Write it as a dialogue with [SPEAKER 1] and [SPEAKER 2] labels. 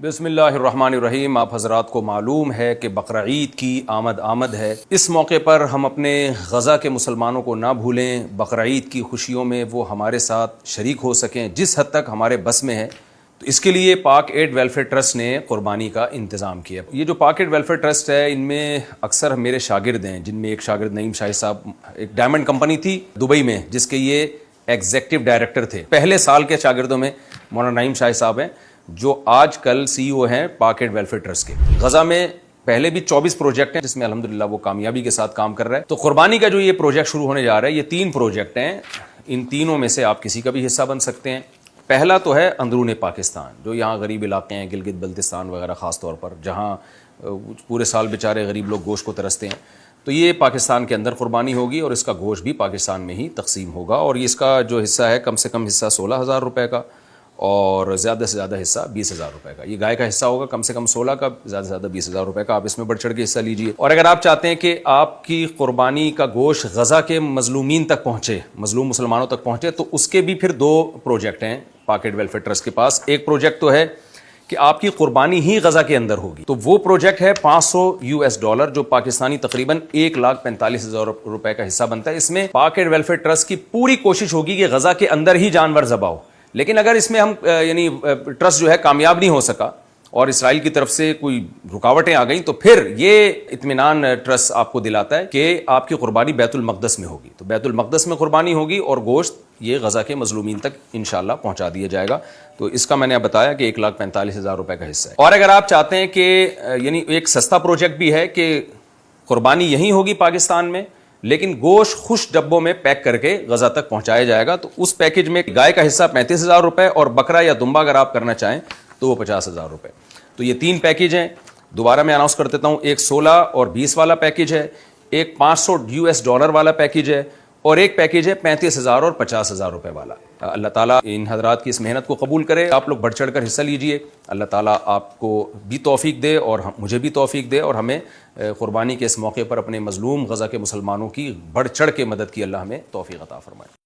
[SPEAKER 1] بسم اللہ الرحمن الرحیم۔ آپ حضرات کو معلوم ہے کہ بقرہ عید کی آمد ہے۔ اس موقع پر ہم اپنے غزہ کے مسلمانوں کو نہ بھولیں، بقرہ عید کی خوشیوں میں وہ ہمارے ساتھ شریک ہو سکیں جس حد تک ہمارے بس میں ہے۔ تو اس کے لیے پاک ایڈ ویلفیئر ٹرسٹ نے قربانی کا انتظام کیا۔ یہ جو پاک ایڈ ویلفیئر ٹرسٹ ہے، ان میں اکثر میرے شاگرد ہیں، جن میں ایک شاگرد نعیم شاہد صاحب، ایک ڈائمنڈ کمپنی تھی دبئی میں جس کے یہ ایگزیکٹو ڈائریکٹر تھے۔ پہلے سال کے شاگردوں میں مولانا نعیم شاہد صاحب ہیں، جو آج کل سی ای او ہیں پاک ایڈ ویلفیئر ٹرسٹ کے۔ غزہ میں پہلے بھی 24 پروجیکٹ ہیں جس میں الحمدللہ وہ کامیابی کے ساتھ کام کر رہا ہے۔ تو قربانی کا جو یہ پروجیکٹ شروع ہونے جا رہا ہے، یہ 3 پروجیکٹ ہیں۔ ان تینوں میں سے آپ کسی کا بھی حصہ بن سکتے ہیں۔ پہلا تو ہے اندرون پاکستان، جو یہاں غریب علاقے ہیں، گلگت بلتستان وغیرہ خاص طور پر، جہاں پورے سال بیچارے غریب لوگ گوشت کو ترستے ہیں۔ تو یہ پاکستان کے اندر قربانی ہوگی اور اس کا گوشت بھی پاکستان میں ہی تقسیم ہوگا، اور اس کا جو حصہ ہے کم سے کم حصہ 16,000 روپے کا اور زیادہ سے زیادہ حصہ 20,000 روپے کا۔ یہ گائے کا حصہ ہوگا کم سے کم 16 کا، زیادہ سے زیادہ 20,000 روپے کا۔ آپ اس میں بڑھ چڑھ کے حصہ لیجئے۔ اور اگر آپ چاہتے ہیں کہ آپ کی قربانی کا گوشت غزہ کے مظلومین تک پہنچے، مظلوم مسلمانوں تک پہنچے، تو اس کے بھی پھر 2 پروجیکٹ ہیں پاک ایڈ ویلفیئر ٹرسٹ کے پاس۔ ایک پروجیکٹ تو ہے کہ آپ کی قربانی ہی غزہ کے اندر ہوگی، تو وہ پروجیکٹ ہے $500 جو پاکستانی تقریباً 1,45,000 روپے کا حصہ بنتا ہے۔ اس میں پاک ایڈ ویلفیئر ٹرسٹ کی پوری کوشش ہوگی کہ غزہ کے اندر ہی جانور ذبح ہو، لیکن اگر اس میں ہم ٹرسٹ جو ہے کامیاب نہیں ہو سکا اور اسرائیل کی طرف سے کوئی رکاوٹیں آ گئیں، تو پھر یہ اطمینان ٹرسٹ آپ کو دلاتا ہے کہ آپ کی قربانی بیت المقدس میں ہوگی۔ تو بیت المقدس میں قربانی ہوگی اور گوشت یہ غزہ کے مظلومین تک انشاءاللہ پہنچا دیا جائے گا۔ تو اس کا میں نے بتایا کہ 1,45,000 روپے کا حصہ ہے۔ اور اگر آپ چاہتے ہیں کہ ایک سستا پروجیکٹ بھی ہے کہ قربانی یہیں ہوگی پاکستان میں، لیکن گوشت خوش ڈبوں میں پیک کر کے غزہ تک پہنچایا جائے گا، تو اس پیکج میں گائے کا حصہ 35,000 روپے اور بکرا یا دمبا اگر آپ کرنا چاہیں تو وہ 50,000 روپے۔ تو یہ 3 پیکج ہیں۔ دوبارہ میں اناؤنس کر دیتا ہوں، ایک 16 اور 20 والا پیکج ہے، ایک $500 والا پیکج ہے، اور ایک پیکج ہے 35,000 اور 50,000 روپے والا۔ اللہ تعالیٰ ان حضرات کی اس محنت کو قبول کرے۔ آپ لوگ بڑھ چڑھ کر حصہ لیجئے۔ اللہ تعالیٰ آپ کو بھی توفیق دے اور مجھے بھی توفیق دے، اور ہمیں قربانی کے اس موقع پر اپنے مظلوم غزہ کے مسلمانوں کی بڑھ چڑھ کے مدد کی اللہ ہمیں توفیق عطا فرمائے۔